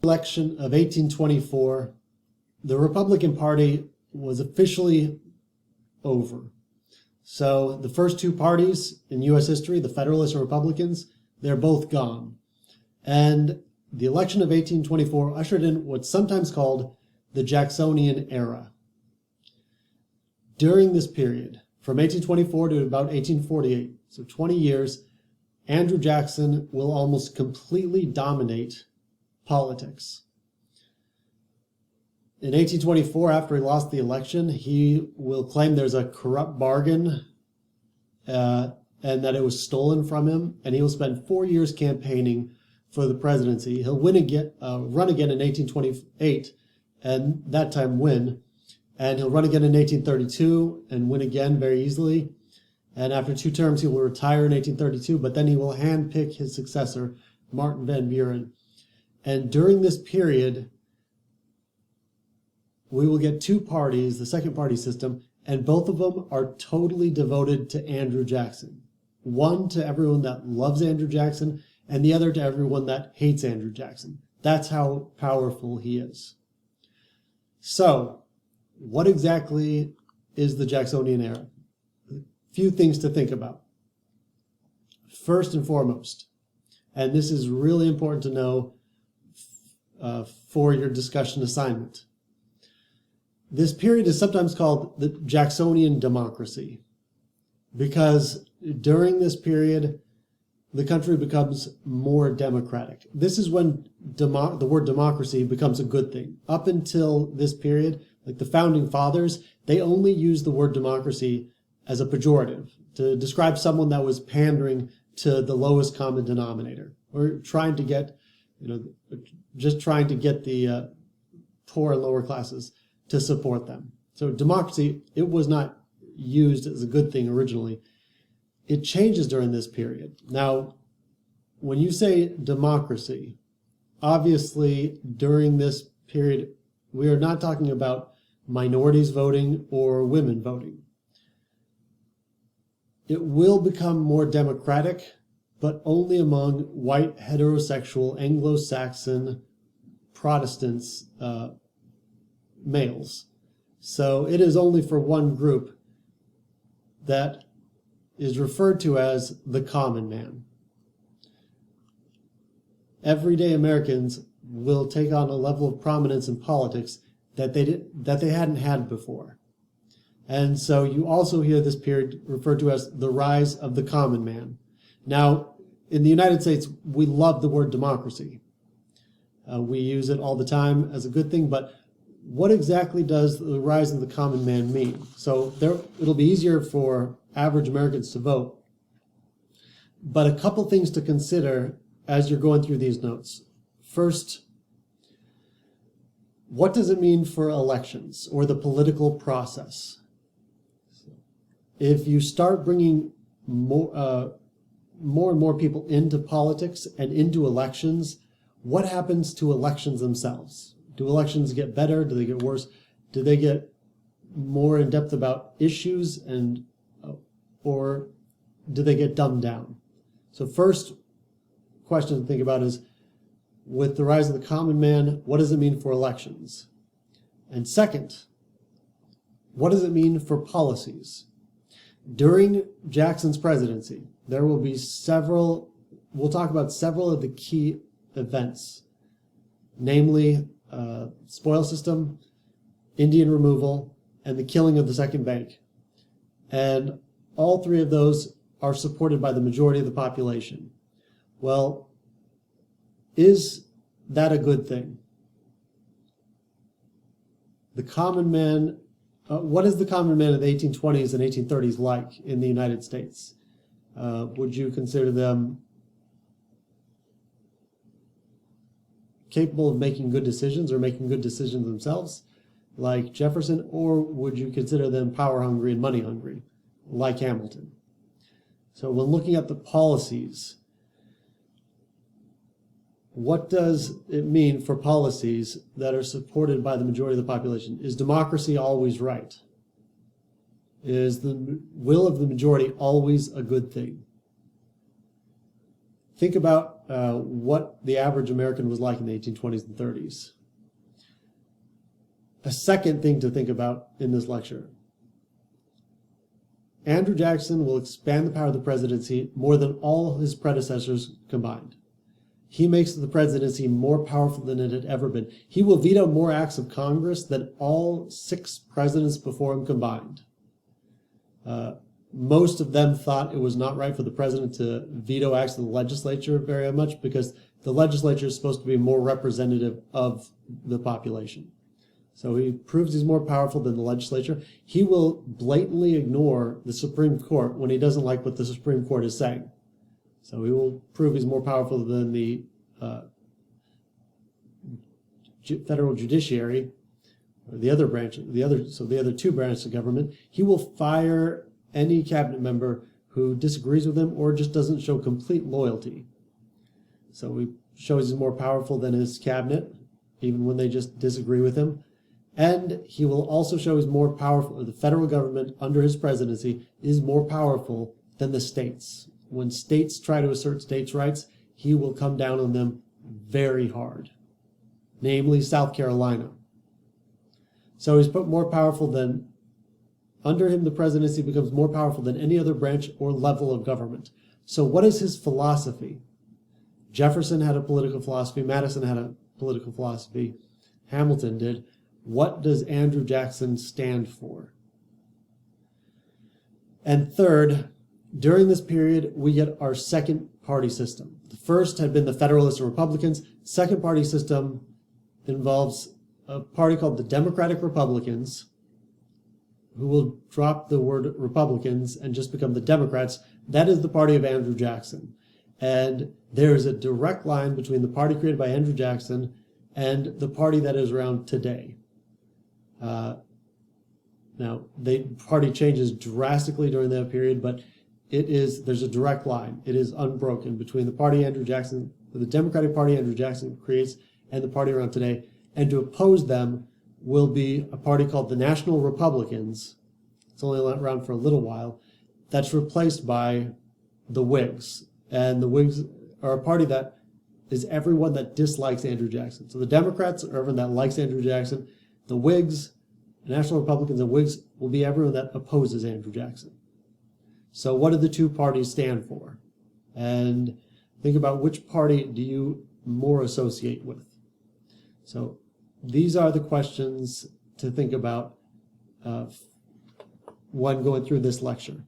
Election of 1824, the Republican Party was officially over. So the first two parties in U.S. history, the Federalists and Republicans, they're both gone. And the election of 1824 ushered in what's sometimes called the Jacksonian Era. During this period, from 1824 to about 1848, so 20 years, Andrew Jackson will almost completely dominate politics. In 1824, after he lost the election, he will claim there's a corrupt bargain and that it was stolen from him, and he will spend 4 years campaigning for the presidency. He'll run again in 1828, and that time win. And he'll run again in 1832 and win again very easily. And after 2 terms, he will retire in 1832, but then he will handpick his successor, Martin Van Buren. And during this period, we will get 2 parties, the second party system, and both of them are totally devoted to Andrew Jackson. One to everyone that loves Andrew Jackson, and the other to everyone that hates Andrew Jackson. That's how powerful he is. So, what exactly is the Jacksonian Era? A few things to think about. First and foremost, and this is really important to know for your discussion assignment. This period is sometimes called the Jacksonian democracy because during this period, the country becomes more democratic. This is when the word democracy becomes a good thing. Up until this period, like the founding fathers, they only used the word democracy as a pejorative to describe someone that was pandering to the lowest common denominator or trying to get, just trying to get the poor and lower classes to support them. So democracy, it was not used as a good thing originally. It changes during this period. Now, when you say democracy, obviously during this period, we are not talking about minorities voting or women voting. It will become more democratic, but only among white, heterosexual, Anglo-Saxon Protestants, males. So it is only for one group that is referred to as the common man. Everyday Americans will take on a level of prominence in politics that they hadn't had before. And so you also hear this period referred to as the rise of the common man. Now, in the United States, we love the word democracy. We use it all the time as a good thing, but what exactly does the rise of the common man mean? So it'll be easier for average Americans to vote. But a couple things to consider as you're going through these notes. First, what does it mean for elections or the political process? If you start bringing more and more people into politics and into elections, what happens to elections themselves? Do elections get better? Do they get worse? Do they get more in depth about issues or do they get dumbed down? So first question to think about is, with the rise of the common man, what does it mean for elections? And second, what does it mean for policies? During Jackson's presidency, there will be we'll talk about several of the key events, namely spoil system, Indian removal, and the killing of the second bank. And all 3 of those are supported by the majority of the population. Well, is that a good thing? The common man, what is the common man of the 1820s and 1830s like in the United States? Would you consider them capable of making good decisions or making good decisions themselves, like Jefferson, or would you consider them power hungry and money hungry, like Hamilton? So when looking at the policies, what does it mean for policies that are supported by the majority of the population? Is democracy always right? Is the will of the majority always a good thing? Think about what the average American was like in the 1820s and 30s. A second thing to think about in this lecture. Andrew Jackson will expand the power of the presidency more than all his predecessors combined. He makes the presidency more powerful than it had ever been. He will veto more acts of Congress than all 6 presidents before him combined. Most of them thought it was not right for the president to veto acts of the legislature very much because the legislature is supposed to be more representative of the population. So he proves he's more powerful than the legislature. He will blatantly ignore the Supreme Court when he doesn't like what the Supreme Court is saying. So he will prove he's more powerful than the federal judiciary, or the other branch, the other 2 branches of government. He will fire any cabinet member who disagrees with him or just doesn't show complete loyalty. So he shows he's more powerful than his cabinet, even when they just disagree with him. And he will also show he's more powerful, or the federal government under his presidency is more powerful than the states. When states try to assert states' rights, he will come down on them very hard, namely South Carolina. So he's put more powerful than, under him the presidency becomes more powerful than any other branch or level of government. So what is his philosophy? Jefferson had a political philosophy, Madison had a political philosophy, Hamilton did. What does Andrew Jackson stand for? And third, during this period, we get our second party system. The first had been the Federalists and Republicans. Second party system involves a party called the Democratic Republicans, who will drop the word Republicans and just become the Democrats. That is the party of Andrew Jackson. And there is a direct line between the party created by Andrew Jackson and the party that is around today. Now, the party changes drastically during that period, but there's a direct line. It is unbroken between the party Andrew Jackson, the Democratic Party Andrew Jackson creates, and the party around today. And to oppose them will be a party called the National Republicans. It's only around for a little while. That's replaced by the Whigs. And the Whigs are a party that is everyone that dislikes Andrew Jackson. So the Democrats are everyone that likes Andrew Jackson. The Whigs, the National Republicans and Whigs, will be everyone that opposes Andrew Jackson. So what do the 2 parties stand for? And think about which party do you more associate with. So these are the questions to think about when going through this lecture.